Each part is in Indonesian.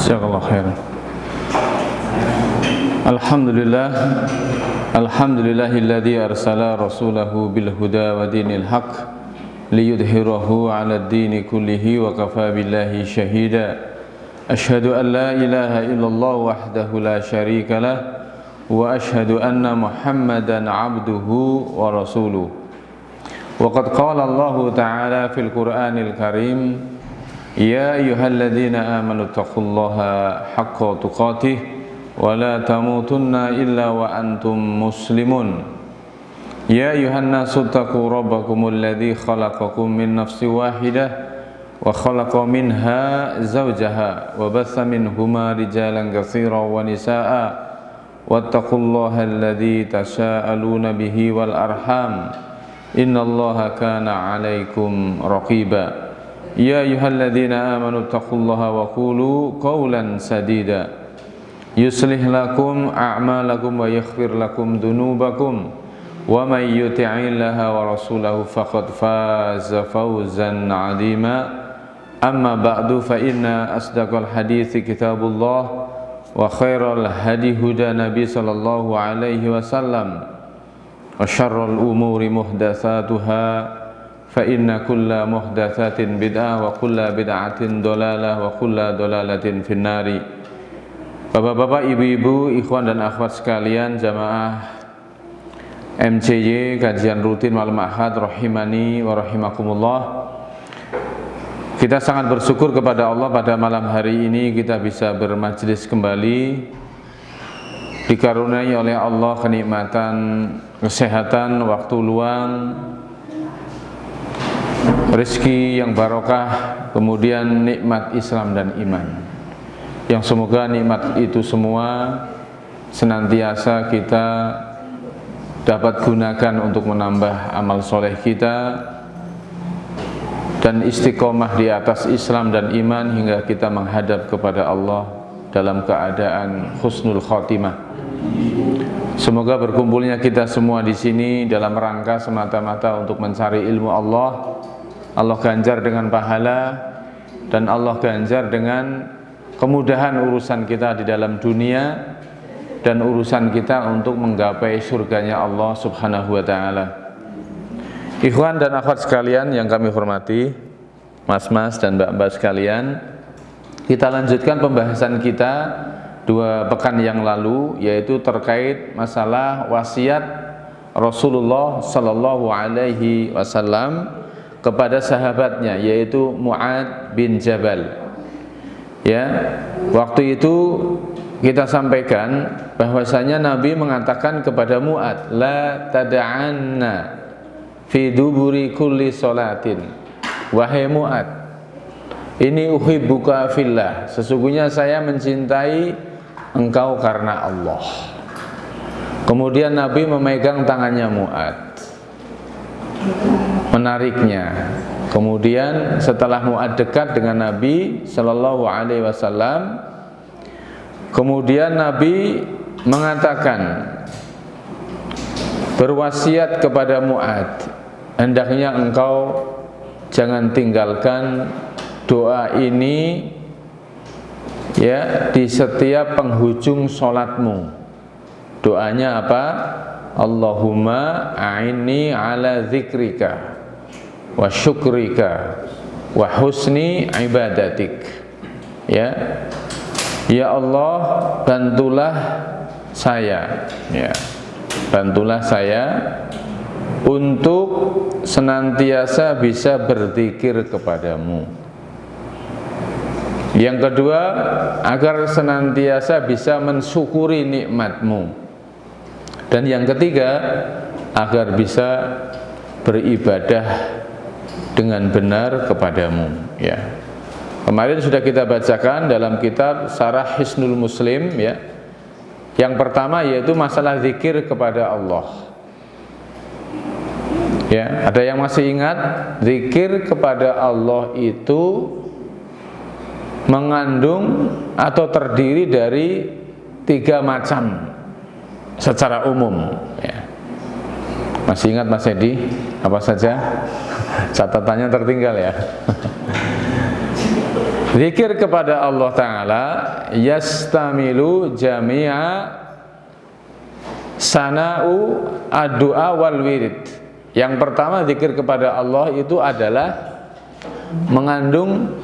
Jazakallahu khairan. Alhamdulillah. Alhamdulillahilladzi arsala rasulahu bil huda wa dinil haqq liyudhhirahu 'alad dini kullihi wa kafa billahi shahida. Asyhadu an la ilaha illallah wahdahu la syarika lah wa asyhadu anna Muhammadan 'abduhu wa rasuluh. Wa qad qala Allah ta'ala fil Qur'anil Karim, ya ayyuhalladzina amanu taqullaha haqqa tuqatih wa la tamutunna illa wa antum muslimun. Ya ayyuhan nasu taqu rabbakumul ladzi khalaqakum min nafsin wahidah wa khalaqa minha zawjaha wa batha minhuma rijalan katsiran wa nisaa'a wattaqullaha alladzi tasaaluna bihi wal arham innallaha kana 'alaikum raqiba. Ya ayyuhalladzina amanu taqullaha wa qulu qawlan sadida yuslih lakum a'malakum wa yaghfir lakum dhunubakum wa may yuti'illaha wa rasulahu faqad faza fawzan 'azima. Amma ba'du, fa inna asdaqal hadithi kitabullah wa khairal hadi huda nabi sallallahu alaihi wasallam wa syarrul umuri muhdatsatuha fa inna kulla muhdatsatin bid'ah wa kulla bid'atin dolalah wa kulla dolalatin finnari. Bapak-bapak, ibu-ibu, ikhwan dan akhwat sekalian, jamaah MCY kajian rutin malam Ahad rahimani wa rahimakumullah. Kita sangat bersyukur kepada Allah pada malam hari ini kita bisa bermajlis kembali, dikaruniai oleh Allah kenikmatan kesehatan, waktu luang, rezeki yang barokah, kemudian nikmat Islam dan iman, yang semoga nikmat itu semua senantiasa kita dapat gunakan untuk menambah amal soleh kita dan istiqomah di atas Islam dan iman hingga kita menghadap kepada Allah dalam keadaan husnul khotimah. Semoga berkumpulnya kita semua di sini dalam rangka semata-mata untuk mencari ilmu Allah. Allah ganjar dengan pahala dan Allah ganjar dengan kemudahan urusan kita di dalam dunia dan urusan kita untuk menggapai surganya Allah subhanahu wa ta'ala. Ikhwan dan akhwat sekalian yang kami hormati, mas-mas dan mbak-mbak sekalian, kita lanjutkan pembahasan kita 2 pekan yang lalu, yaitu terkait masalah wasiat Rasulullah sallallahu alaihi wasallam kepada sahabatnya, yaitu Mu'ad bin Jabal. Ya, waktu itu kita sampaikan bahwasanya Nabi mengatakan kepada Mu'ad, la tada'anna fi duburi kulli sholatin. Wahai Mu'ad, ini uhibbuka fillah, sesungguhnya saya mencintai engkau karena Allah. Kemudian Nabi memegang tangannya Mu'ad, menariknya. Kemudian setelah Mu'ad dekat dengan Nabi sallallahu alaihi wasallam, kemudian Nabi mengatakan, berwasiat kepada Mu'ad, hendaknya engkau jangan tinggalkan doa ini ya di setiap penghujung sholatmu. Doanya apa? Allahumma a'inni ala dzikrika wa syukrika wa husni ibadatik. Ya, ya Allah, bantulah saya, ya, bantulah saya untuk senantiasa bisa berzikir kepadamu. Yang kedua, agar senantiasa bisa mensyukuri nikmatmu. Dan yang ketiga, agar bisa beribadah dengan benar kepadamu. Ya, kemarin sudah kita bacakan dalam kitab Syarah Hisnul Muslim, ya. Yang pertama yaitu masalah zikir kepada Allah. Ya, ada yang masih ingat zikir kepada Allah itu mengandung atau terdiri dari 3 macam secara umum, ya. Masih ingat Mas Edi? Apa saja? Catatannya tertinggal ya. Zikir kepada Allah Ta'ala yastamilu jami'a sana'u ad-du'a wal wirid. Yang pertama, zikir kepada Allah itu adalah mengandung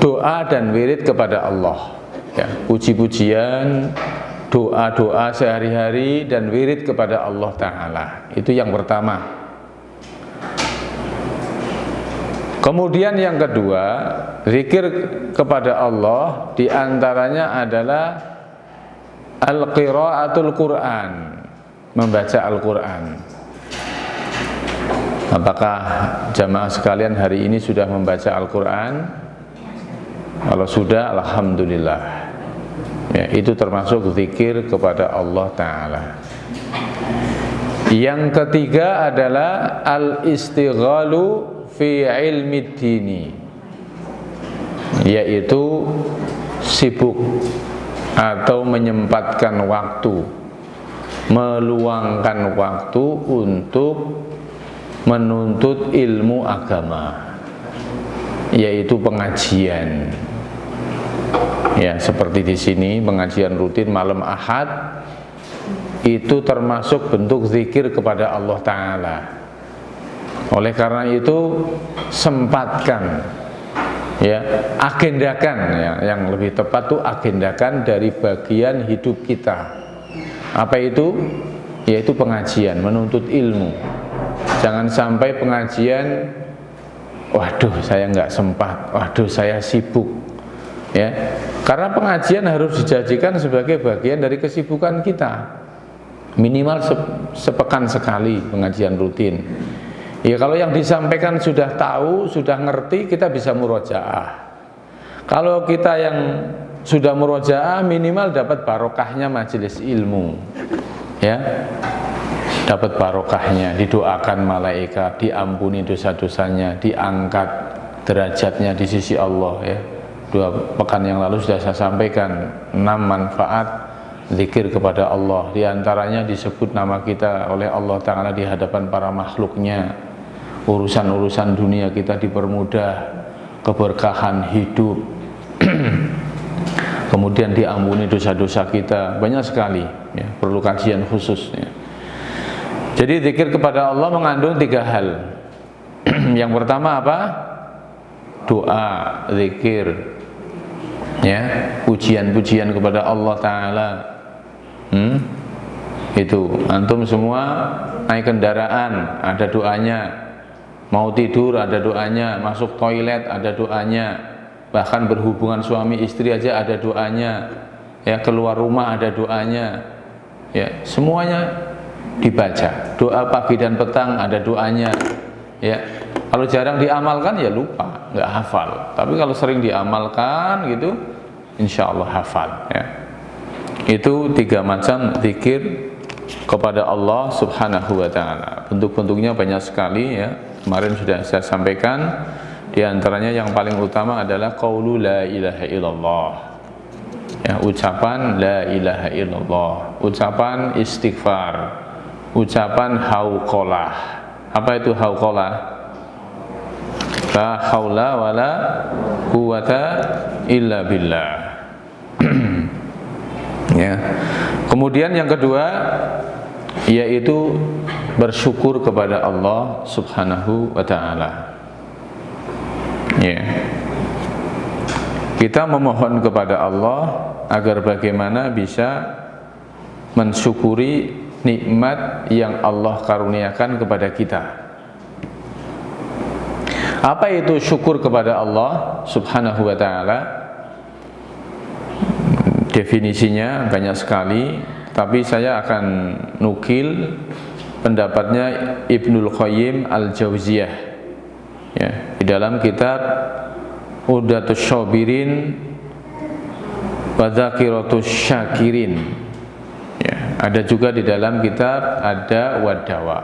doa dan wirid kepada Allah, ya, puji-pujian, doa-doa sehari-hari dan wirid kepada Allah Ta'ala. Itu yang pertama. Kemudian yang kedua, zikir kepada Allah diantaranya adalah al-qiraatul Quran, membaca Al-Quran. Apakah jamaah sekalian hari ini sudah membaca Al-Quran? Kalau sudah, alhamdulillah. Ya, itu termasuk zikir kepada Allah Ta'ala. Yang ketiga adalah al-istighalu fi ilmi dini, yaitu sibuk atau menyempatkan waktu, meluangkan waktu untuk menuntut ilmu agama, yaitu pengajian. Ya, seperti di sini pengajian rutin malam Ahad itu termasuk bentuk zikir kepada Allah Ta'ala. Oleh karena itu sempatkan, ya, agendakan, ya, yang lebih tepat tuh agendakan dari bagian hidup kita. Apa itu? Yaitu pengajian, menuntut ilmu. Jangan sampai pengajian, waduh saya nggak sempat, waduh saya sibuk, ya. Karena pengajian harus dijadikan sebagai bagian dari kesibukan kita. Minimal sepekan sekali pengajian rutin. Ya, kalau yang disampaikan sudah tahu, sudah ngerti, kita bisa murojaah. Kalau kita yang sudah murojaah, minimal dapat barokahnya majelis ilmu, ya, dapat barokahnya, didoakan malaikat, diampuni dosa-dosanya, diangkat derajatnya di sisi Allah, ya. 2 pekan yang lalu sudah saya sampaikan 6 manfaat zikir kepada Allah. Di antaranya disebut nama kita oleh Allah Ta'ala di hadapan para makhluknya. Urusan-urusan dunia kita dipermudah, keberkahan hidup, kemudian diampuni dosa-dosa kita, banyak sekali, ya, perlu kajian khusus, ya. Jadi zikir kepada Allah mengandung 3 hal. Yang pertama apa? Doa, zikir, ya, pujian-pujian kepada Allah Ta'ala. Itu antum semua naik kendaraan ada doanya, mau tidur ada doanya, masuk toilet ada doanya, bahkan berhubungan suami istri aja ada doanya, ya, keluar rumah ada doanya, ya, semuanya dibaca. Doa pagi dan petang ada doanya, ya. Kalau jarang diamalkan ya lupa, nggak hafal. Tapi kalau sering diamalkan gitu, insya Allah hafal, ya. Itu 3 macam zikir kepada Allah Subhanahu wa Ta'ala. Bentuk-bentuknya banyak sekali, ya. Kemarin sudah saya sampaikan. Di antaranya yang paling utama adalah qaulu la ilaha illallah, ya, ucapan la ilaha illallah, ucapan istighfar, ucapan hauqalah. Apa itu hauqalah? La haula wala quwata illa billah. Ya. Kemudian yang kedua yaitu bersyukur kepada Allah Subhanahu wa Ta'ala. Ya. Kita memohon kepada Allah agar bagaimana bisa mensyukuri nikmat yang Allah karuniakan kepada kita. Apa itu syukur kepada Allah Subhanahu wa Ta'ala? Definisinya banyak sekali, tapi saya akan nukil pendapatnya Ibnul Qayyim Al-Jauziyah, ya, di dalam kitab Udatus Syabirin wa Dzakiratus Syakirin, ya. Ada juga di dalam kitab Ada Wadawa.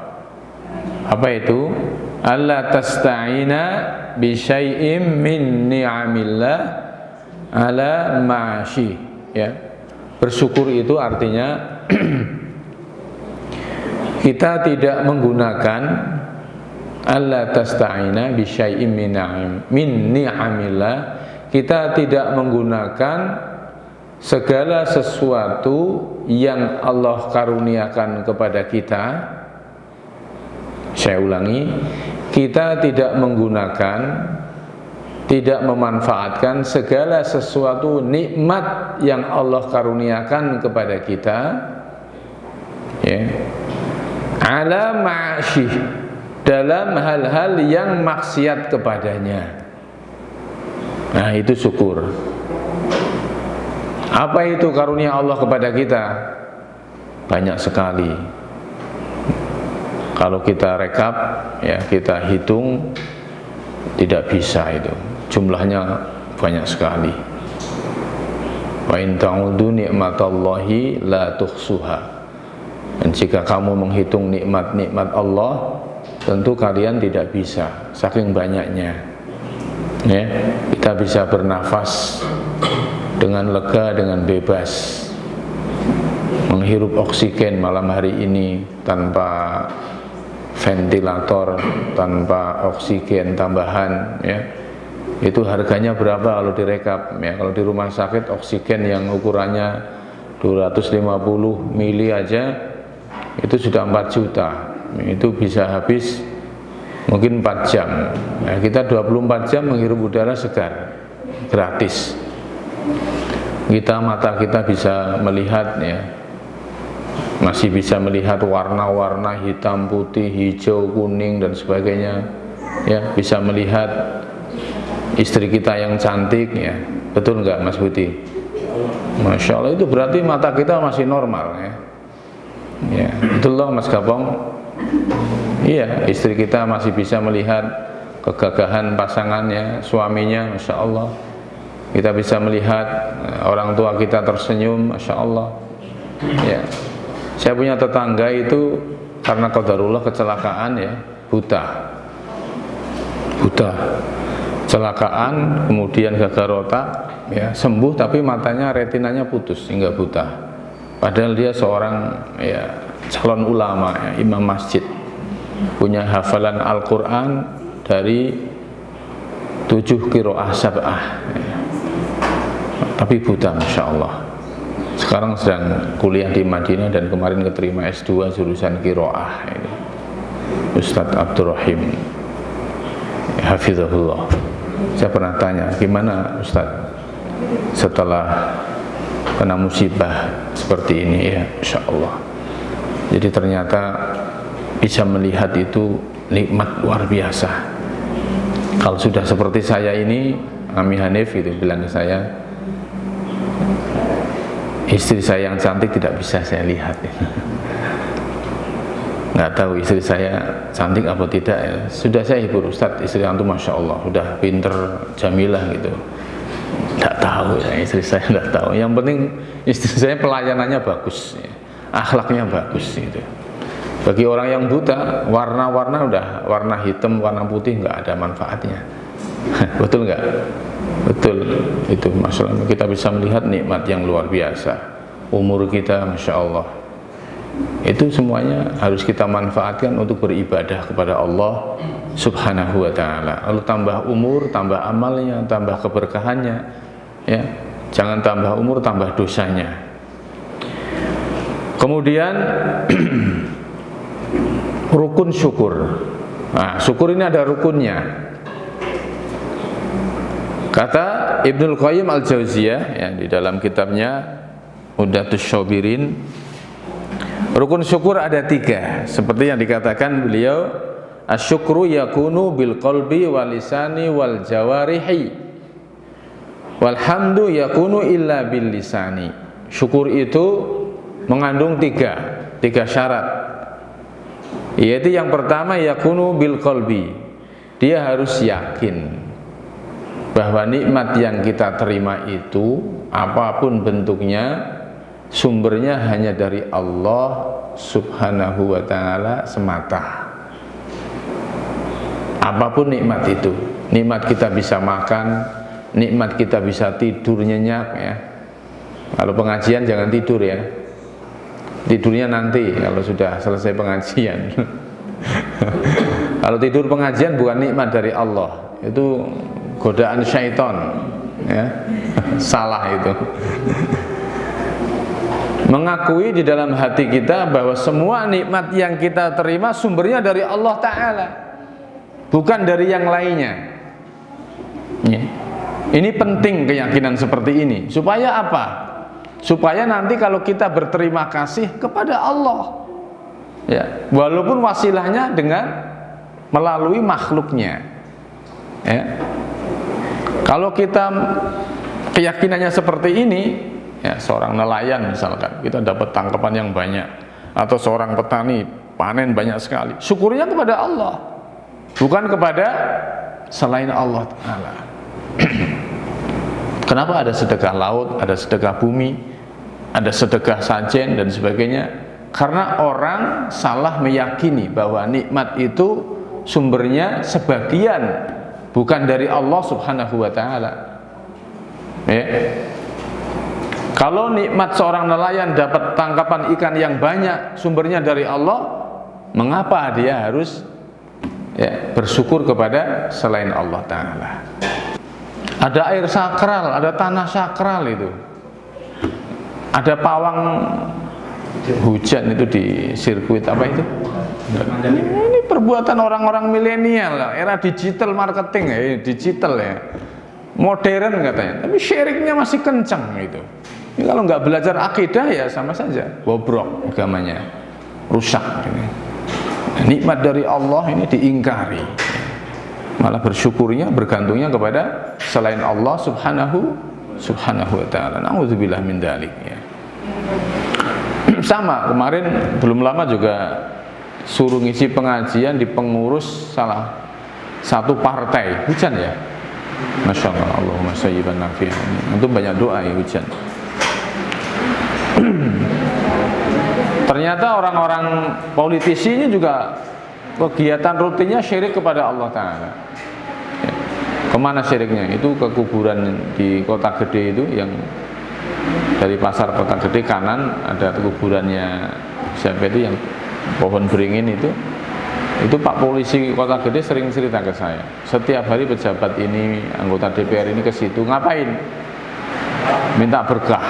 Apa itu? Allah tasta'ina bi syai'im min ni'amillah ala ma'ashi, ya. Bersyukur itu artinya kita tidak menggunakan alla tasta'ina bi syai'in min ni'amillah, kita tidak menggunakan segala sesuatu yang Allah karuniakan kepada kita. Saya ulangi, kita tidak menggunakan, tidak memanfaatkan segala sesuatu nikmat yang Allah karuniakan kepada kita, ya, ala ma'asyih, dalam hal-hal yang maksiat kepadanya. Nah, itu syukur. Apa itu karunia Allah kepada kita? Banyak sekali. Kalau kita rekap, ya, kita hitung, tidak bisa itu. Jumlahnya banyak sekali. Wa in ta'udu ni'matallahi la tuhsuha. Dan jika kamu menghitung nikmat-nikmat Allah, tentu kalian tidak bisa, saking banyaknya. Ya, kita bisa bernafas dengan lega, dengan bebas, menghirup oksigen malam hari ini tanpa ventilator, tanpa oksigen tambahan, ya. Itu harganya berapa kalau direkap, ya? Kalau di rumah sakit oksigen yang ukurannya 250 mili aja itu sudah 4 juta. Itu bisa habis mungkin 4 jam. Nah, kita 24 jam menghirup udara segar gratis. Mata kita bisa melihat, ya, masih bisa melihat warna-warna hitam, putih, hijau, kuning dan sebagainya, ya, bisa melihat istri kita yang cantik, ya, betul nggak Mas Budi? Masya Allah, itu berarti mata kita masih normal, ya, ya, betul loh Mas Gapong. Iya, istri kita masih bisa melihat kegagahan pasangannya, suaminya, Masya Allah. Kita bisa melihat orang tua kita tersenyum, Masya Allah, ya. Saya punya tetangga itu karena qadarullah kecelakaan, ya, buta, kecelakaan, kemudian gagal otak, ya, sembuh tapi matanya, retinanya putus hingga buta. Padahal dia seorang, ya, calon ulama, ya, imam masjid, punya hafalan Al-Quran dari 7 qiraah sab'ah, ya. Tapi buta, Masya Allah. Sekarang sedang kuliah di Madinah dan kemarin keterima S2 jurusan qiraah, ini Ustadz Abdurrahim, ya, hafizahullah. Saya pernah tanya, gimana Ustadz setelah kena musibah seperti ini, ya, Insya Allah. Jadi ternyata bisa melihat itu nikmat luar biasa. Kalau sudah seperti saya ini, Ami Hanif itu bilang ke saya, istri saya yang cantik tidak bisa saya lihat, ya. Nggak tahu istri saya cantik apa tidak, ya. Sudah saya hibur, Ustadz, istri antum Masya Allah, udah pinter, jamilah gitu. Nggak tahu, ya, istri saya nggak tahu. Yang penting istri saya pelayanannya bagus, ya, akhlaknya bagus gitu. Bagi orang yang buta, warna-warna udah warna hitam, warna putih nggak ada manfaatnya. Betul nggak? Betul, itu masalah. Kita bisa melihat nikmat yang luar biasa. Umur kita, Masya Allah, itu semuanya harus kita manfaatkan untuk beribadah kepada Allah Subhanahu wa ta'ala. Lalu tambah umur, tambah amalnya, tambah keberkahannya, ya. Jangan tambah umur, tambah dosanya. Kemudian rukun syukur. Nah, syukur ini ada rukunnya. Kata Ibnul Qayyim Al-Jauziyah, ya, di dalam kitabnya Uddatus Syabirin, rukun syukur ada 3. Seperti yang dikatakan beliau, asyukru yakunu bil qalbi wal lisani wal jawarihi, walhamdu yakunu illa bil lisani. Syukur itu mengandung 3 syarat. Yaitu yang pertama, yakunu bil qalbi, dia harus yakin bahwa nikmat yang kita terima itu, apapun bentuknya, sumbernya hanya dari Allah Subhanahu wa ta'ala semata. Apapun nikmat itu, nikmat kita bisa makan, nikmat kita bisa tidur nyenyak, ya. Kalau pengajian jangan tidur, ya, tidurnya nanti kalau sudah selesai pengajian. Kalau tidur pengajian bukan nikmat dari Allah, itu godaan syaitan, ya. Salah itu. Mengakui di dalam hati kita bahwa semua nikmat yang kita terima sumbernya dari Allah Ta'ala, bukan dari yang lainnya, ya. Ini penting keyakinan seperti ini. Supaya apa? Supaya nanti kalau kita berterima kasih kepada Allah, ya, walaupun wasilahnya dengan melalui makhluknya, ya. Kalau kita keyakinannya seperti ini, ya, seorang nelayan misalkan, kita dapat tangkapan yang banyak, atau seorang petani panen banyak sekali, syukurnya kepada Allah, bukan kepada selain Allah Ta'ala. Kenapa ada sedekah laut, ada sedekah bumi, ada sedekah sajen dan sebagainya? Karena orang salah meyakini bahwa nikmat itu sumbernya sebagian bukan dari Allah Subhanahu wa Ta'ala, ya. Kalau nikmat seorang nelayan dapat tangkapan ikan yang banyak sumbernya dari Allah, mengapa dia harus, ya, bersyukur kepada selain Allah Ta'ala? Ada air sakral, ada tanah sakral itu, ada pawang hujan itu di sirkuit apa itu? Ini perbuatan orang-orang milenial, era digital marketing, ya, digital, ya, modern katanya, tapi syiriknya masih kencang itu. Ini kalau nggak belajar akidah ya sama saja bobrok agamanya, rusak ini. Nikmat dari Allah ini diingkari, malah bersyukurnya, bergantungnya kepada selain Allah Subhanahu wa Ta'ala. Na'udzubillah min dzalik, ya. Sama kemarin belum lama juga suruh ngisi pengajian di pengurus salah satu partai, hujan ya, Masya Allah, Allahumma sayyiban nafi'an. Itu banyak doa ya, hujan. Ternyata orang-orang politisi ini juga kegiatan rutinnya syirik kepada Allah Ta'ala, ya. Kemana syiriknya? Itu ke kuburan di Kota Gede itu, yang dari pasar Kota Gede kanan ada kuburannya siapa itu yang pohon beringin itu Pak polisi Kota Gede sering cerita ke saya, setiap hari pejabat ini, anggota DPR ini ke situ ngapain? Minta berkah,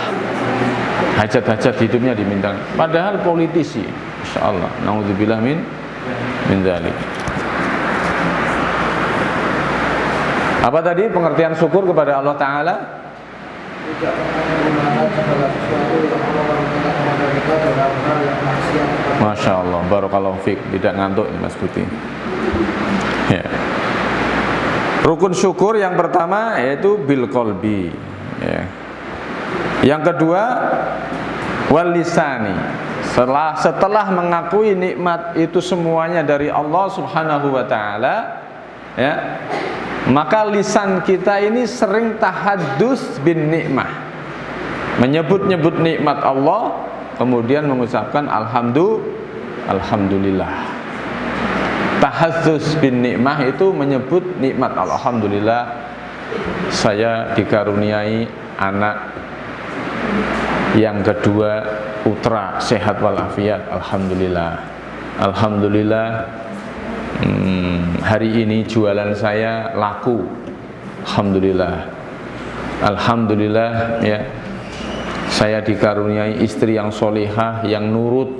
hajat-hajat hidupnya diminta, padahal politisi. Insya Allah, na'udzubillah min dzalik. Apa tadi pengertian syukur kepada Allah Ta'ala? Masya Allah, barakallahu fiik. Tidak ngantuk ini Mas Buti, ya. Rukun syukur yang pertama yaitu bil qalbi, ya. Yang kedua wal lisani. Setelah mengakui nikmat itu semuanya dari Allah Subhanahu wa Ta'ala, ya, maka lisan kita ini sering tahaddus bin nikmah, menyebut-nyebut nikmat Allah, kemudian mengucapkan alhamdulillah. Tahaddus bin nikmah itu menyebut nikmat Allah. Alhamdulillah, saya dikaruniai anak yang kedua, putra sehat walafiat, alhamdulillah. Alhamdulillah, hari ini jualan saya laku, alhamdulillah. Alhamdulillah, ya, saya dikaruniai istri yang solihah, yang nurut,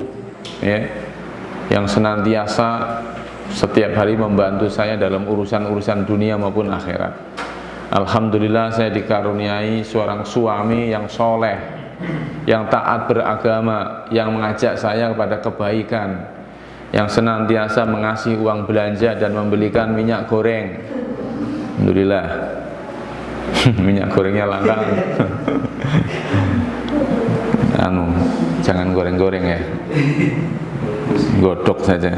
ya, yang senantiasa setiap hari membantu saya dalam urusan-urusan dunia maupun akhirat. Alhamdulillah, saya dikaruniai seorang suami yang soleh, yang taat beragama, yang mengajak saya kepada kebaikan, yang senantiasa mengasih uang belanja dan membelikan minyak goreng. Alhamdulillah. Minyak gorengnya langka. Jangan goreng-goreng ya, godok saja.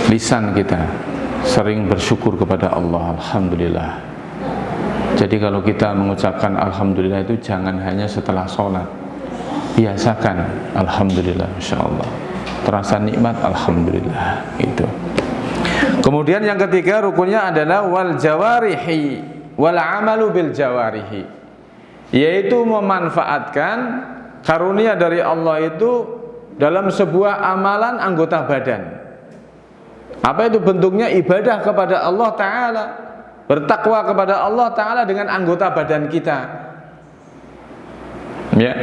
Lisan kita sering bersyukur kepada Allah, alhamdulillah. Jadi kalau kita mengucapkan alhamdulillah itu jangan hanya setelah sholat, biasakan alhamdulillah, insyaallah terasa nikmat, alhamdulillah. Itu. Kemudian yang ketiga rukunnya adalah wal jawarihi wal amalu bil jawarihi, yaitu memanfaatkan karunia dari Allah itu dalam sebuah amalan anggota badan. Apa itu bentuknya? Ibadah kepada Allah Ta'ala, bertakwa kepada Allah Ta'ala dengan anggota badan kita. Ya,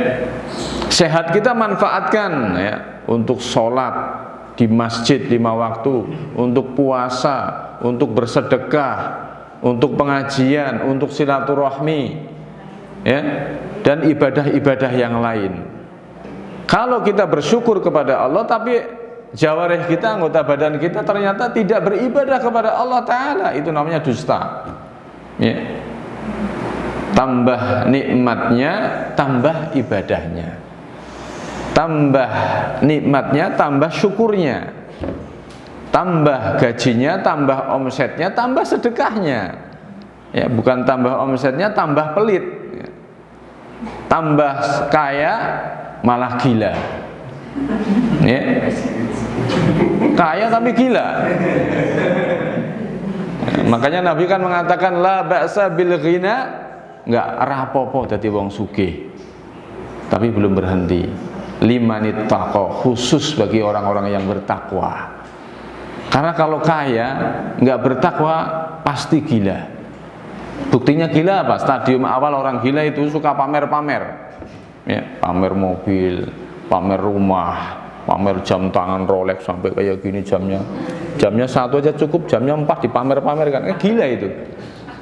sehat kita manfaatkan ya untuk sholat di masjid 5 waktu, untuk puasa, untuk bersedekah, untuk pengajian, untuk silaturahmi, ya, dan ibadah-ibadah yang lain. Kalau kita bersyukur kepada Allah, tapi jawarih kita, anggota badan kita ternyata tidak beribadah kepada Allah Ta'ala, itu namanya dusta. Ya. Tambah nikmatnya, tambah ibadahnya. Tambah nikmatnya, tambah syukurnya. Tambah gajinya, tambah omsetnya, tambah sedekahnya. Ya, bukan tambah omsetnya, tambah pelit. Ya. Tambah kaya, malah gila. Ya. Kaya tapi gila. Ya, makanya Nabi kan mengatakan la ba'sa bil ghina, enggak rapopo dadi wong sugih. Tapi belum berhenti. Limanit taqwa, khusus bagi orang-orang yang bertakwa. Karena kalau kaya nggak bertakwa pasti gila. Buktinya gila apa? Stadium awal orang gila itu suka pamer-pamer, ya, pamer mobil, pamer rumah, pamer jam tangan Rolex sampai kayak gini jamnya. Jamnya 1 aja cukup, jamnya 4 dipamer-pamerkan. Gila itu,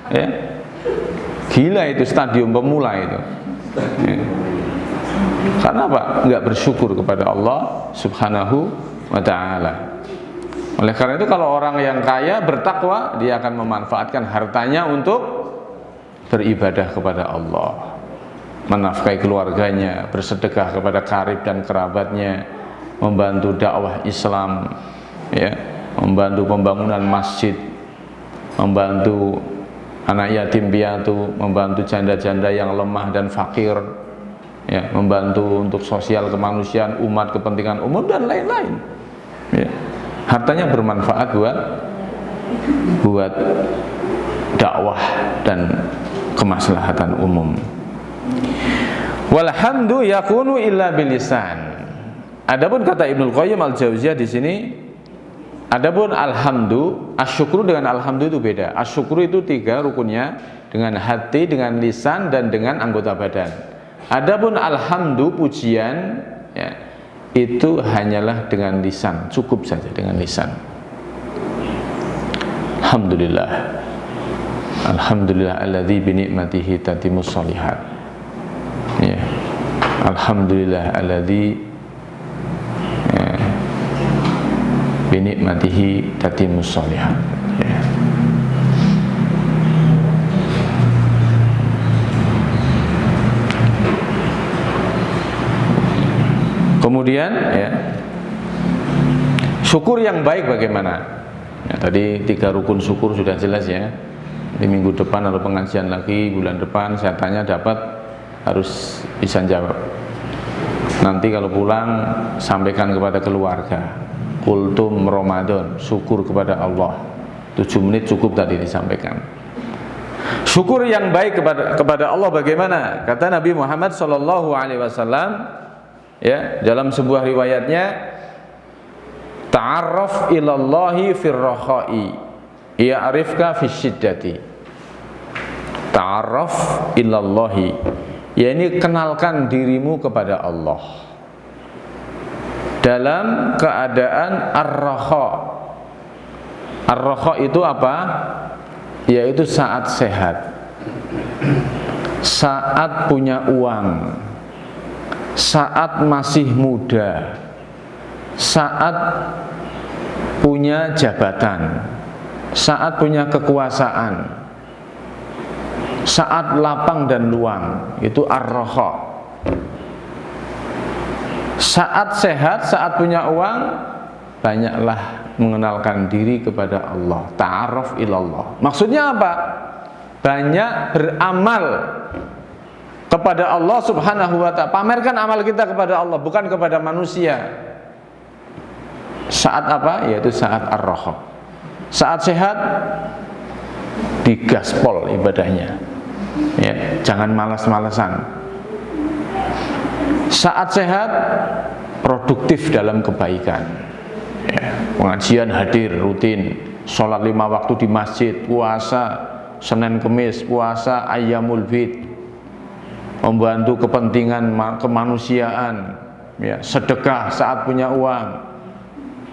ya. Gila itu stadium pemula itu. Ya. Karena apa? Nggak bersyukur kepada Allah Subhanahu wa Ta'ala. Oleh karena itu kalau orang yang kaya bertakwa, dia akan memanfaatkan hartanya untuk beribadah kepada Allah, menafkahi keluarganya, bersedekah kepada karib dan kerabatnya, membantu dakwah Islam, ya, membantu pembangunan masjid, membantu anak yatim piatu, membantu janda-janda yang lemah dan fakir, ya, membantu untuk sosial kemanusiaan, umat, kepentingan umum dan lain-lain. Ya. Hartanya bermanfaat buat dakwah dan kemaslahatan umum. Walhamdu yakunu illa bilisan. Adapun kata Ibnul Qayyim al-Jauziyah di sini, adapun alhamdu, asyukru dengan alhamdu itu beda. Asyukru itu 3 rukunnya, dengan hati, dengan lisan, dan dengan anggota badan. Adapun alhamdu, pujian, ya, itu hanyalah dengan lisan, cukup saja dengan lisan. Alhamdulillah, alhamdulillah alladzi bi ni'matihi tatimmus shalihat. Ya. Alhamdulillah alladzi bi ni'matihi tatimmus shalihat. Ya. Kemudian, ya, syukur yang baik bagaimana? Ya, tadi 3 rukun syukur sudah jelas ya. Di minggu depan atau pengajian lagi, bulan depan saya tanya dapat, harus bisa jawab. Nanti kalau pulang sampaikan kepada keluarga. Kultum Ramadan, syukur kepada Allah. 7 menit cukup tadi disampaikan. Syukur yang baik kepada Allah bagaimana? Kata Nabi Muhammad SAW, ya, dalam sebuah riwayatnya, ta'arraf ilallahi firrakhai ya'rifka fisyiddati. Ta'arraf ilallahi, ya, ini kenalkan dirimu kepada Allah dalam keadaan ar-rakha. Ar-rakha itu apa? Yaitu saat sehat, saat punya uang, saat masih muda, saat punya jabatan, saat punya kekuasaan, saat lapang dan luang, itu ar-rakha. Saat sehat, saat punya uang, banyaklah mengenalkan diri kepada Allah. Ta'aruf ilallah. Maksudnya apa? Banyak beramal kepada Allah Subhanahu wa ta'ala. Pamerkan amal kita kepada Allah, bukan kepada manusia. Saat apa? Yaitu saat ar-rakha. Saat sehat, digaspol ibadahnya, ya, jangan malas-malasan. Saat sehat, produktif dalam kebaikan. Ya, pengajian hadir rutin, sholat 5 waktu di masjid, puasa Senin Kemis, puasa Ayyamul Bid, membantu kepentingan kemanusiaan, ya, sedekah saat punya uang,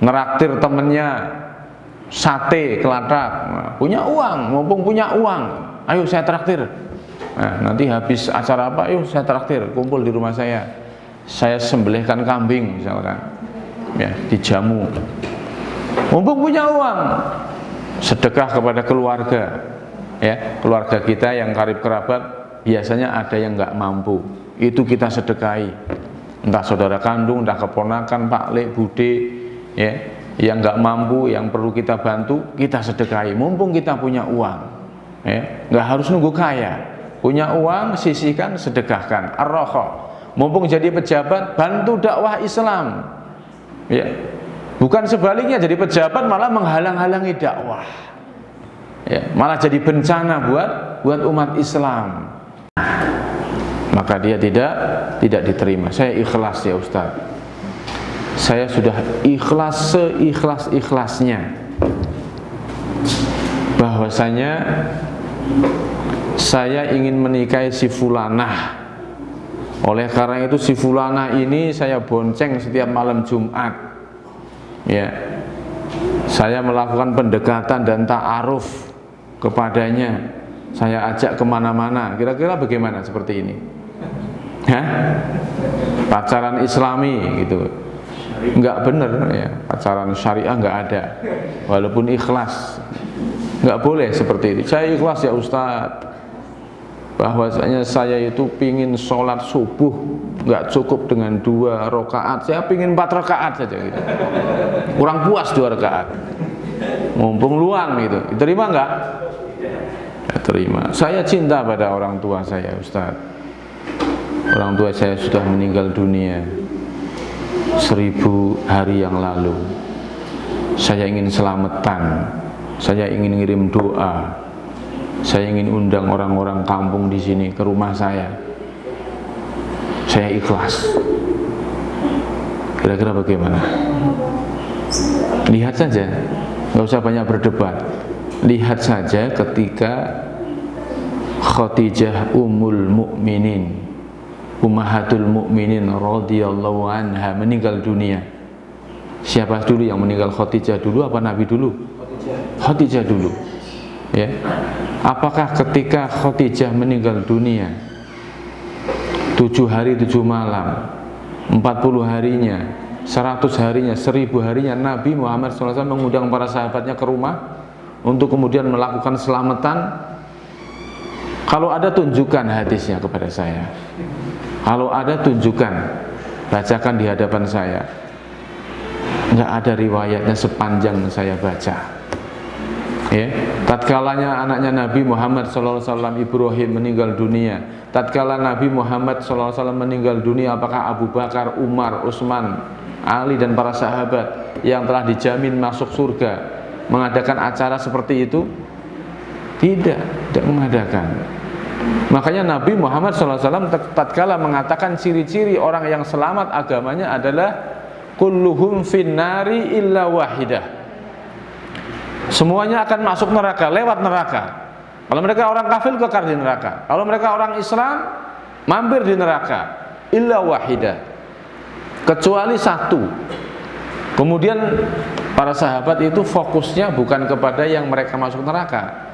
neraktir temennya sate kelatak, punya uang, mumpung punya uang, ayo saya traktir. Nah, nanti habis acara apa, ayo saya traktir, kumpul di rumah saya sembelihkan kambing misalkan, ya, dijamu. Mumpung punya uang, sedekah kepada keluarga, ya, keluarga kita yang karib kerabat, biasanya ada yang nggak mampu, itu kita sedekahi, entah saudara kandung, entah keponakan, pak lek, bude, ya, yang nggak mampu, yang perlu kita bantu, kita sedekahi. Mumpung kita punya uang, ya, nggak harus nunggu kaya, punya uang sisihkan, sedekahkan. Ar-Raha, mumpung jadi pejabat, bantu dakwah Islam, ya, bukan sebaliknya jadi pejabat malah menghalang-halangi dakwah, ya, malah jadi bencana buat umat Islam. Maka dia tidak diterima. Saya ikhlas ya Ustaz, saya sudah ikhlas seikhlas-ikhlasnya bahwasanya saya ingin menikahi si fulanah. Oleh karena itu si fulanah ini saya bonceng setiap malam Jumat, ya, saya melakukan pendekatan dan ta'aruf kepadanya, saya ajak kemana-mana. Kira-kira bagaimana seperti ini? Hah? Pacaran Islami gitu, nggak bener ya, pacaran syariah nggak ada, walaupun ikhlas, nggak boleh seperti ini. Saya ikhlas ya Ustadz, bahwasanya saya itu pingin sholat subuh nggak cukup dengan 2 rakaat, saya pingin 4 rakaat saja gitu, kurang puas 2 rakaat, mumpung luang gitu. Diterima nggak? Ya, terima. Saya cinta pada orang tua saya Ustadz. Orang tua saya sudah meninggal dunia 1000 hari yang lalu. Saya ingin selamatan, saya ingin ngirim doa, saya ingin undang orang-orang kampung di sini ke rumah saya. Saya ikhlas. Kira-kira bagaimana? Lihat saja, nggak usah banyak berdebat. Lihat saja ketika Khadijah Ummul Mukminin, Ummahatul Mukminin radhiyallahu anha meninggal dunia. Siapa dulu yang meninggal, Khadijah dulu apa Nabi dulu? Khadijah dulu. Ya. Apakah ketika Khadijah meninggal dunia 7 hari 7 malam, 40 harinya, 100 harinya, 1000 harinya Nabi Muhammad SAW mengundang para sahabatnya ke rumah untuk kemudian melakukan selamatan? Kalau ada, tunjukkan hadisnya kepada saya. Kalau ada, tunjukkan, bacakan di hadapan saya. Nggak ada riwayatnya sepanjang saya baca. Ya, tatkalanya anaknya Nabi Muhammad SAW Ibrahim meninggal dunia, tatkala Nabi Muhammad SAW meninggal dunia, apakah Abu Bakar, Umar, Utsman, Ali dan para sahabat yang telah dijamin masuk surga mengadakan acara seperti itu? Tidak mengadakan. Makanya Nabi Muhammad SAW tatkala mengatakan ciri-ciri orang yang selamat agamanya adalah kulluhum finnari illa wahidah, semuanya akan masuk neraka, lewat neraka. Kalau mereka orang kafir, kekal di neraka. Kalau mereka orang Islam, mampir di neraka. Illa wahidah, kecuali satu. Kemudian para sahabat itu fokusnya bukan kepada yang mereka masuk neraka.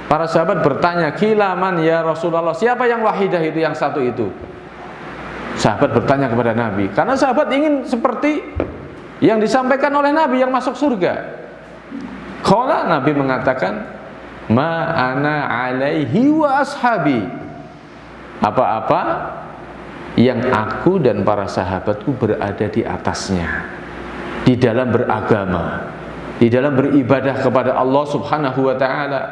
Para sahabat bertanya, kilaman ya Rasulullah, siapa yang wahidah itu, yang satu itu? Sahabat bertanya kepada Nabi, karena sahabat ingin seperti yang disampaikan oleh Nabi yang masuk surga. Qala, Nabi mengatakan, ma ana alaihi wa ashabi, apa-apa yang aku dan para sahabatku berada di atasnya, di dalam beragama, di dalam beribadah kepada Allah Subhanahu wa ta'ala.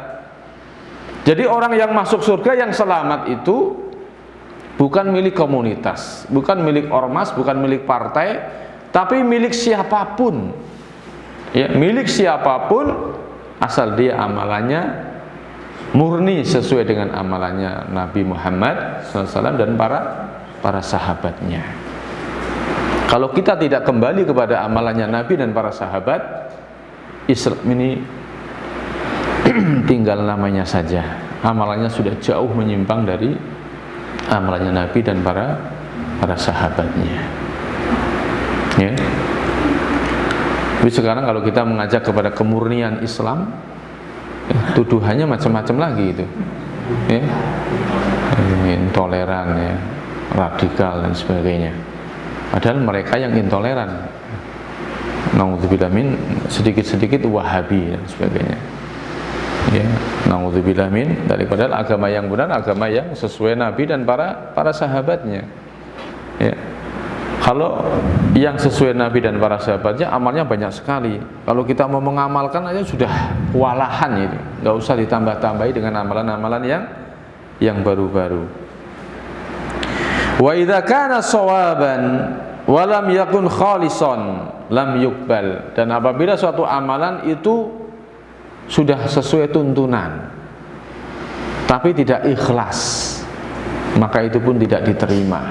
Jadi orang yang masuk surga, yang selamat itu bukan milik komunitas, bukan milik ormas, bukan milik partai, tapi milik siapapun. Ya, milik siapapun asal dia amalannya murni sesuai dengan amalannya Nabi Muhammad SAW dan para sahabatnya. Kalau kita tidak kembali kepada amalannya Nabi dan para sahabat, Islam ini tinggal namanya saja. Amalannya sudah jauh menyimpang dari amalannya Nabi dan para sahabatnya. Ya. Tapi sekarang kalau kita mengajak kepada kemurnian Islam, tuduhannya macam-macam lagi itu. Ya. Intoleran, ya, radikal dan sebagainya. Padahal mereka yang intoleran, naudzubillah min, sedikit-sedikit Wahabi dan sebagainya. Ya, naudzubillah min, daripada agama yang benar, agama yang sesuai Nabi dan para sahabatnya. Ya. Kalau yang sesuai Nabi dan para sahabatnya, amalnya banyak sekali. Kalau kita mau mengamalkan aja sudah kewalahan itu, nggak usah ditambah-tambahi dengan amalan-amalan yang baru-baru. Wa idza kana shawaban wa lam yakun khalisan lam yuqbal. Dan apabila suatu amalan itu sudah sesuai tuntunan tapi tidak ikhlas, maka itu pun tidak diterima.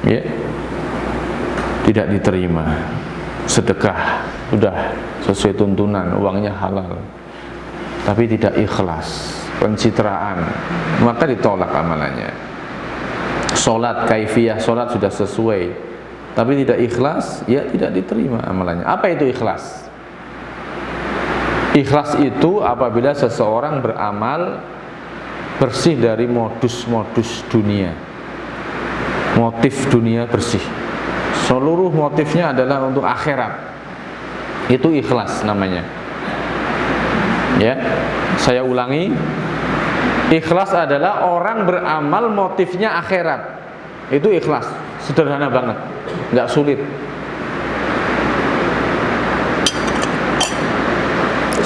Ya. Tidak diterima. Sedekah sudah sesuai tuntunan, uangnya halal, tapi tidak ikhlas, pencitraan, maka ditolak amalannya. Sholat, kaifiyah sholat sudah sesuai tapi tidak ikhlas, ya tidak diterima amalannya. Apa itu ikhlas? Ikhlas itu apabila seseorang beramal bersih dari modus-modus dunia, motif dunia bersih, seluruh motifnya adalah untuk akhirat. Itu ikhlas namanya. Ya, saya ulangi, ikhlas adalah orang beramal motifnya akhirat. Itu ikhlas, sederhana banget, nggak sulit.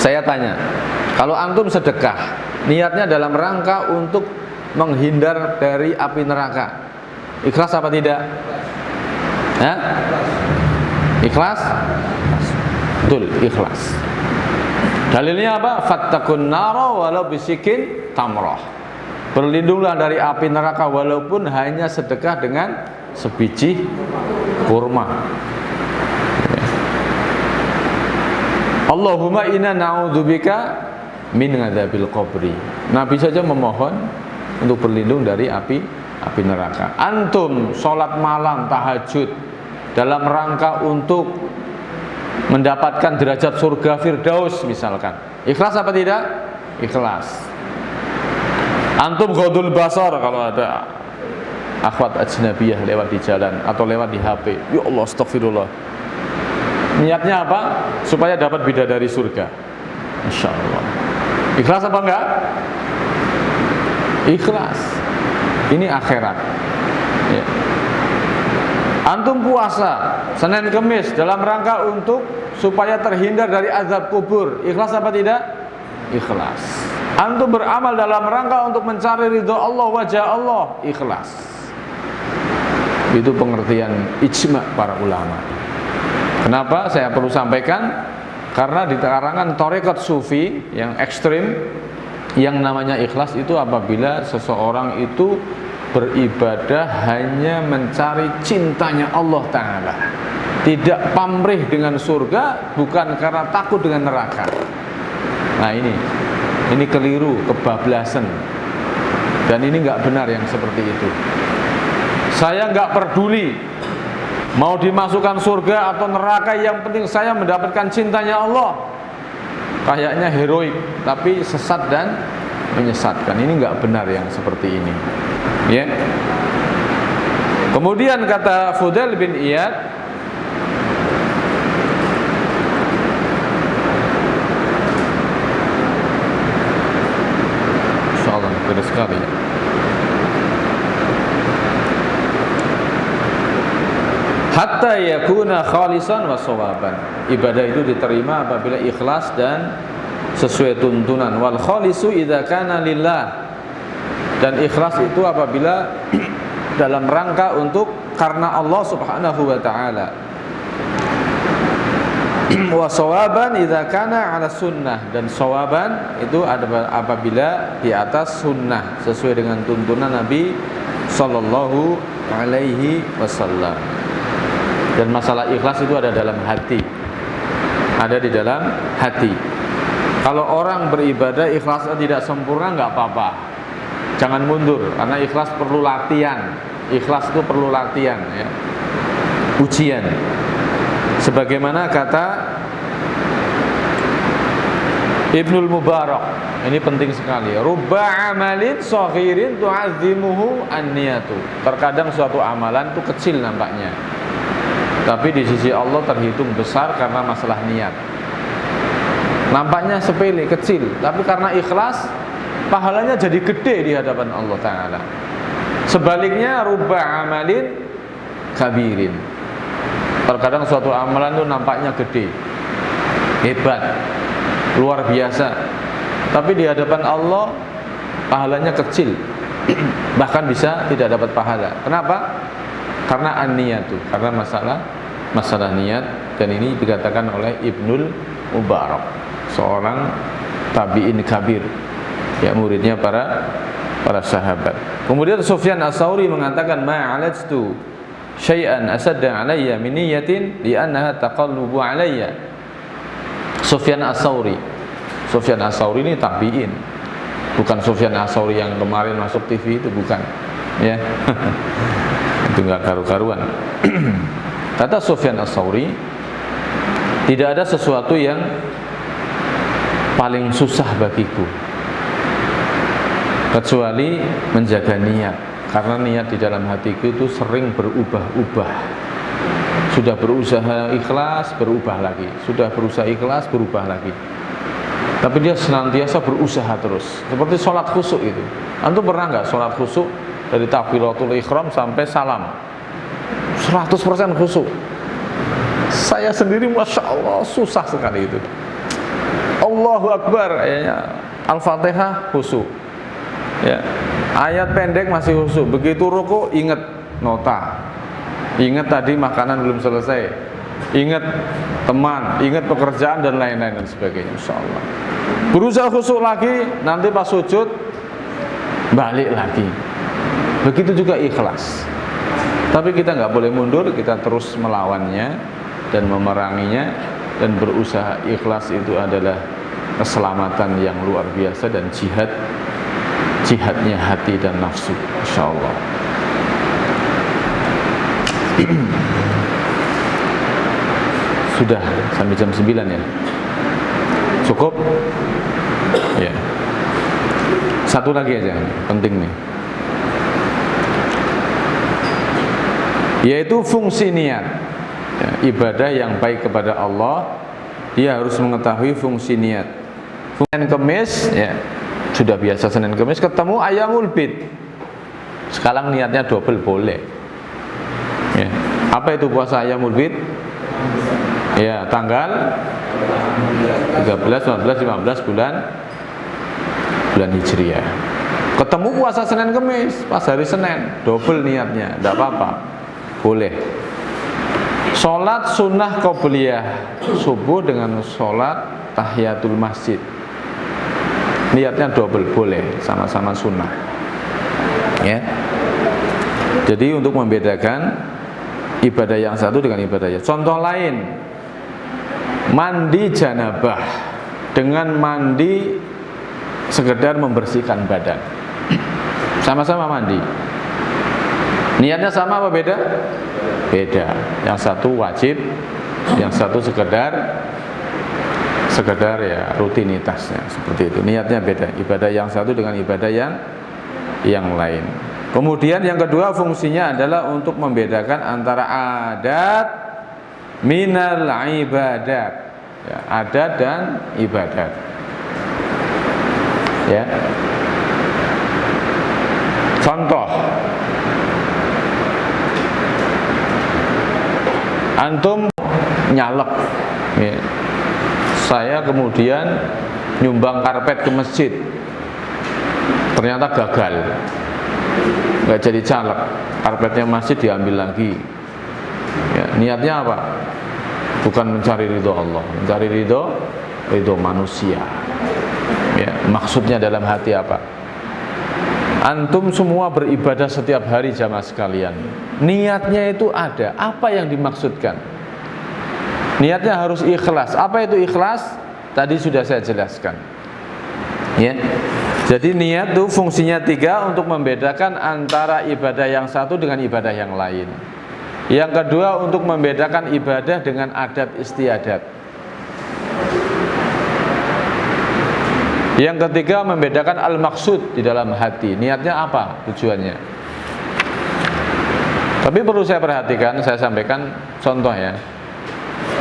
Saya tanya, kalau antum sedekah, niatnya dalam rangka untuk menghindar dari api neraka, ikhlas apa tidak? Ya? Ikhlas? Betul, ikhlas. Dalilnya apa? Fattakun nara walau bisikin tamrah. Berlindunglah dari api neraka walaupun hanya sedekah dengan sebiji kurma. Allahumma inna na'udzubika min adzabil qabri. Nabi saja memohon untuk berlindung dari api neraka. Antum sholat malam tahajud dalam rangka untuk mendapatkan derajat surga Firdaus misalkan, ikhlas apa tidak? Ikhlas. Antum ghadul basar kalau ada akhwat ajnabiyah lewat di jalan atau lewat di HP, ya Allah astagfirullah, niatnya apa? Supaya dapat bidadari surga, Insya Allah. Ikhlas apa enggak? Ikhlas. Ini akhirat ya. Antum puasa Senin Kemis dalam rangka untuk supaya terhindar dari azab kubur, ikhlas apa tidak? Ikhlas. Antum beramal dalam rangka untuk mencari ridho Allah, wajah Allah, ikhlas. Itu pengertian ijma para ulama. Kenapa saya perlu sampaikan? Karena di karangan tarekat sufi yang ekstrim, yang namanya ikhlas itu apabila seseorang itu beribadah hanya mencari cintanya Allah Ta'ala, tidak pamrih dengan surga, bukan karena takut dengan neraka. Nah ini keliru, kebablasan, dan ini nggak benar yang seperti itu. Saya nggak peduli mau dimasukkan surga atau neraka, yang penting saya mendapatkan cintanya Allah. Kayaknya heroik tapi sesat dan menyesatkan. Ini nggak benar yang seperti ini ya. Kemudian kata Fudail bin Iyad, insyaallah benar sekali ya. Hatta yakuna khalisan wa shawaban. Ibadah itu diterima apabila ikhlas dan sesuai tuntunan. Wal khalisu idza kana lillah. Dan ikhlas itu apabila dalam rangka untuk karena Allah Subhanahu wa taala. Wa shawaban idza kana ala sunnah. Dan shawaban itu apabila di atas sunnah, sesuai dengan tuntunan Nabi sallallahu alaihi wasallam. Dan masalah ikhlas itu ada dalam hati. Ada di dalam hati. Kalau orang beribadah ikhlasnya tidak sempurna nggak apa-apa. Jangan mundur, karena ikhlas perlu latihan. Ikhlas itu perlu latihan, ya. Ujian. Sebagaimana kata Ibnul Mubarak, ini penting sekali. Rubba amalin saghirin tu'azzimuhu an-niyatu. Terkadang suatu amalan itu kecil nampaknya, tapi di sisi Allah terhitung besar karena masalah niat. Nampaknya sepele, kecil, tapi karena ikhlas pahalanya jadi gede di hadapan Allah Ta'ala. Sebaliknya rubba amalin kabirin. Terkadang suatu amalan itu nampaknya gede, hebat, luar biasa, tapi di hadapan Allah pahalanya kecil, bahkan bisa tidak dapat pahala. Kenapa? Karena an-niyatu, karena masalah niat. Dan ini dikatakan oleh Ibnul Mubarak, seorang tabi'in kabir, ya, muridnya para sahabat. Kemudian Sufyan Ats-Tsauri mengatakan, ma'alajtu syai'an asadda alayya min niyatin li'annaha taqallubu alayya. Sufyan Ats-Tsauri ini tabi'in, bukan Sufyan Ats-Tsauri yang kemarin masuk TV itu, bukan, ya. Itu enggak karu-karuan. Kata Sufyan Ats-Tsauri, tidak ada sesuatu yang paling susah bagiku kecuali menjaga niat, karena niat di dalam hatiku itu sering berubah-ubah. Sudah berusaha ikhlas, berubah lagi. Sudah berusaha ikhlas, berubah lagi. Tapi dia senantiasa berusaha terus. Seperti sholat khusyuk itu. Antum pernah nggak sholat khusyuk dari takbiratul ihram sampai salam? 100% khusyuk. Saya sendiri Masya Allah susah sekali itu. Allahu Akbar, Al-Fatihah khusyuk, ya. Ayat pendek masih khusyuk. Begitu ruku ingat nota, ingat tadi makanan belum selesai, ingat teman, ingat pekerjaan dan lain-lain dan sebagainya. Insya Allah berusaha khusyuk lagi, nanti pas sujud balik lagi. Begitu juga ikhlas. Tapi kita nggak boleh mundur, kita terus melawannya dan memeranginya, dan berusaha. Ikhlas itu adalah keselamatan yang luar biasa dan jihadnya hati dan nafsu. Insya Allah. Sudah sampai jam 9 ya. Cukup? Ya. Satu lagi aja, penting nih. Yaitu fungsi niat. Ya, ibadah yang baik kepada Allah, dia harus mengetahui fungsi niat. Senin Kemis, ya, sudah biasa Senin Kemis ketemu Ayyamul Bid. Sekarang niatnya double boleh. Ya. Apa itu puasa Ayyamul Bid? Ya, tanggal 13, 14, 15 bulan Hijriah. Ketemu puasa Senin Kemis pas hari Senin, double niatnya, tidak apa-apa, boleh. Sholat sunnah qobliyah subuh dengan sholat tahiyatul masjid, niatnya double, boleh, sama-sama sunnah, ya. Jadi untuk membedakan ibadah yang satu dengan ibadah yang contoh lain, mandi janabah dengan mandi sekedar membersihkan badan, sama-sama mandi, niatnya sama apa beda? Beda. Yang satu wajib, yang satu sekedar ya rutinitasnya, seperti itu. Niatnya beda. Ibadah yang satu dengan ibadah yang lain. Kemudian yang kedua fungsinya adalah untuk membedakan antara adat minal ibadat, ya, adat dan ibadat, ya. Contoh, antum nyalek, ya. Saya kemudian nyumbang karpet ke masjid, ternyata gagal, nggak jadi caleg, karpetnya masjid diambil lagi, ya, niatnya apa? Bukan mencari ridho Allah, mencari ridho manusia, ya. Maksudnya dalam hati apa? Antum semua beribadah setiap hari jamaah sekalian. Niatnya itu ada. Apa yang dimaksudkan? Niatnya harus ikhlas. Apa itu ikhlas? Tadi sudah saya jelaskan. Ya. Jadi niat itu fungsinya 3 untuk membedakan antara ibadah yang satu dengan ibadah yang lain. Yang kedua untuk membedakan ibadah dengan adat istiadat. Yang ketiga membedakan al-maksud di dalam hati. Niatnya apa tujuannya? Tapi perlu saya perhatikan, saya sampaikan contoh ya.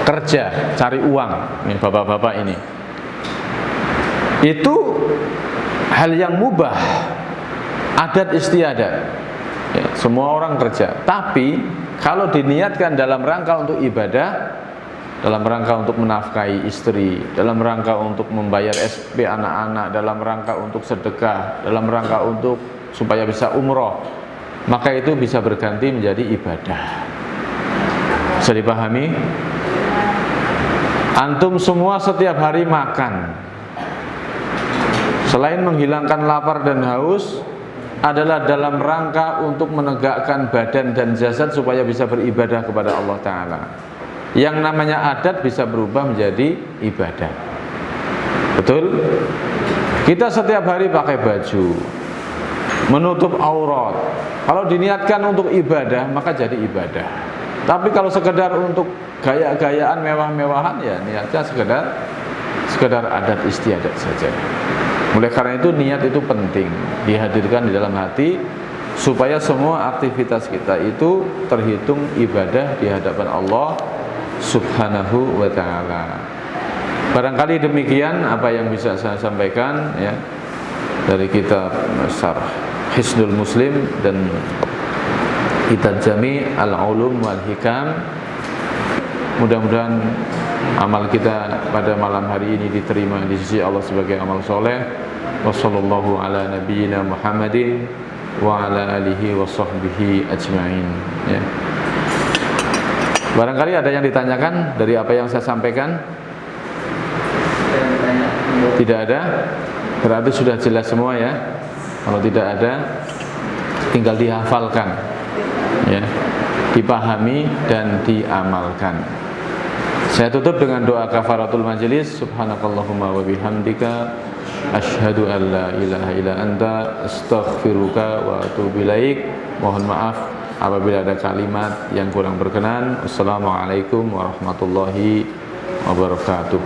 Kerja, cari uang. Nih bapak-bapak ini. Itu hal yang mubah, adat istiadat. Ya, semua orang kerja. Tapi kalau diniatkan dalam rangka untuk ibadah, dalam rangka untuk menafkahi istri, dalam rangka untuk membayar SP anak-anak, dalam rangka untuk sedekah, dalam rangka untuk supaya bisa umroh, maka itu bisa berganti menjadi ibadah. Bisa dipahami? Antum semua setiap hari makan, selain menghilangkan lapar dan haus, adalah dalam rangka untuk menegakkan badan dan jasad supaya bisa beribadah kepada Allah Ta'ala. Yang namanya adat bisa berubah menjadi ibadah. Betul? Kita setiap hari pakai baju, menutup aurat. Kalau diniatkan untuk ibadah, maka jadi ibadah. Tapi kalau sekedar untuk gaya-gayaan mewah-mewahan, ya niatnya sekedar adat istiadat saja. Oleh karena itu niat itu penting dihadirkan di dalam hati supaya semua aktivitas kita itu terhitung ibadah di hadapan Allah Subhanahu wa ta'ala. Barangkali demikian apa yang bisa saya sampaikan ya dari kitab Syarh Hisnul Muslim dan kitab Jami' Al-Ulum wal Hikam. Mudah-mudahan amal kita pada malam hari ini diterima di sisi Allah sebagai amal soleh. Wassallallahu ala nabiyyina Muhammadin wa ala alihi wa sahbihi ajma'in ya. Barangkali ada yang ditanyakan dari apa yang saya sampaikan? Tidak ada? Berarti sudah jelas semua ya. Kalau tidak ada, tinggal dihafalkan ya, dipahami dan diamalkan. Saya tutup dengan doa kafaratul majelis. Subhanakallahumma wa bihamdika asyhadu an la ilaha illa anta astaghfiruka wa atubu ilaik. Mohon maaf apabila ada kalimat yang kurang berkenan. Assalamualaikum warahmatullahi wabarakatuh.